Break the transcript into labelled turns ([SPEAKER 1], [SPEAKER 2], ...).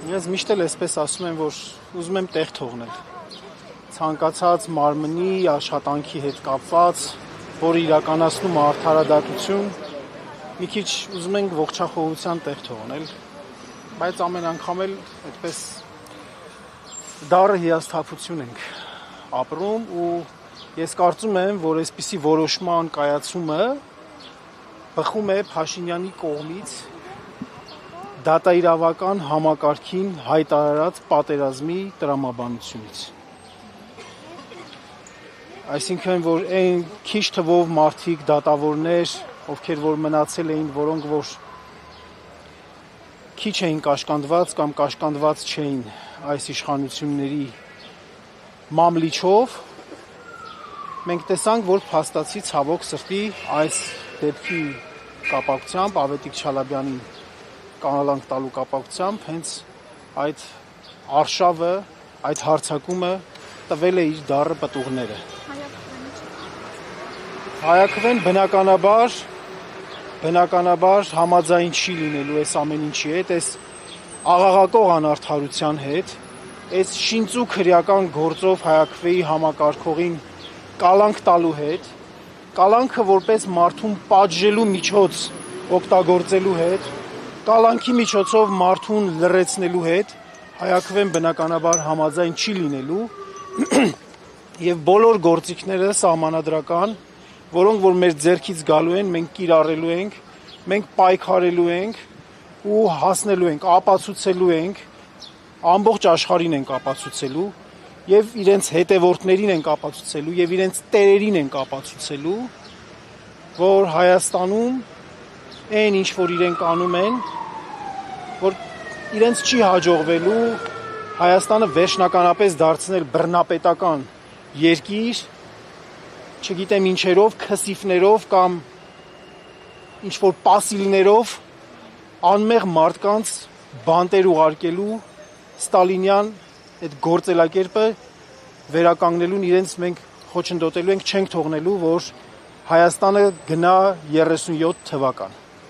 [SPEAKER 1] Ես միշտ էլ այսպես ասում եմ, որ ուզում եմ տեղ թողնել։ Ցանկացած մարմնի աշխատանքի հետ կապված, որը իրականացնում է արդարադատություն, մի քիչ ուզում ենք ողջախոհության տեղ թողնել, բայց ամեն անգամ էլ այդպես դառը հիասթափություն ենք ապրում ու ես կարծում եմ, որ այսպիսի որոշման կայացումը բխում է Փաշինյանի կողմից դատաիրավական համակարգին հայտարարած պատերազմի տրամաբանությունից։ Այսինքն, որ այն քիչ թվով մարդիկ, դատավորներ, ովքեր որ մնացել էին, որոնք որ քիչ էին կաշկանդված կամ կաշկանդված չէին այս իշխանությունների մամլիչով, մենք տեսանք, որ փաստացի ցավոք սրտի այս դեպքի կապակցությամբ Ավետիք Չալաբյանին կանալանք տալու կապակցությամբ հենց այդ արշավը, այդ հարձակումը տվել է իր դառը պտուղները։ Հայաքվեն բնականաբար համաձայն չի լինելու այս ամեն ինչի հետ, այս աղաղակող անարդարության հետ, այս շինծու քրեական գործով Հայաքվեի համակարգողին կալանք տալու հետ, կալանքը որպես մարդուն պատժելու միջոց օգտագործելու հետ, կալանքի միջոցով մարդուն լռեցնելու հետ Հայաքվեն բնականաբար համաձայն չի լինելու եւ բոլոր գործիքները սահմանադրական, որոնք որ մեր ձեռքից գալու են, մենք կիրառելու ենք, մենք պայքարելու ենք ու հասնելու ենք, ապացուցելու ենք, ամբողջ աշխարհին ենք ապացուցելու եւ իրենց հետևորդներին ենք ապացուցելու եւ իրենց տերերին ենք ապացուցելու, որ Հայաստանում այն ինչ որ իրենք անում են, որ իրենց չի հաջողվելու Հայաստանը վերջնականապես դարձնել բռնապետական երկիր, չգիտեմ ինչերով, քսիֆներով կամ ինչ որ պասիլներով անմեղ մարդկանց բանտեր ուղարկելու ստալինյան այդ գործելակերպը վերականգնելուն իրենց մենք խոչընդոտելու ենք, չենք թողնելու, որ Հայաստանը գնա 37 թվական։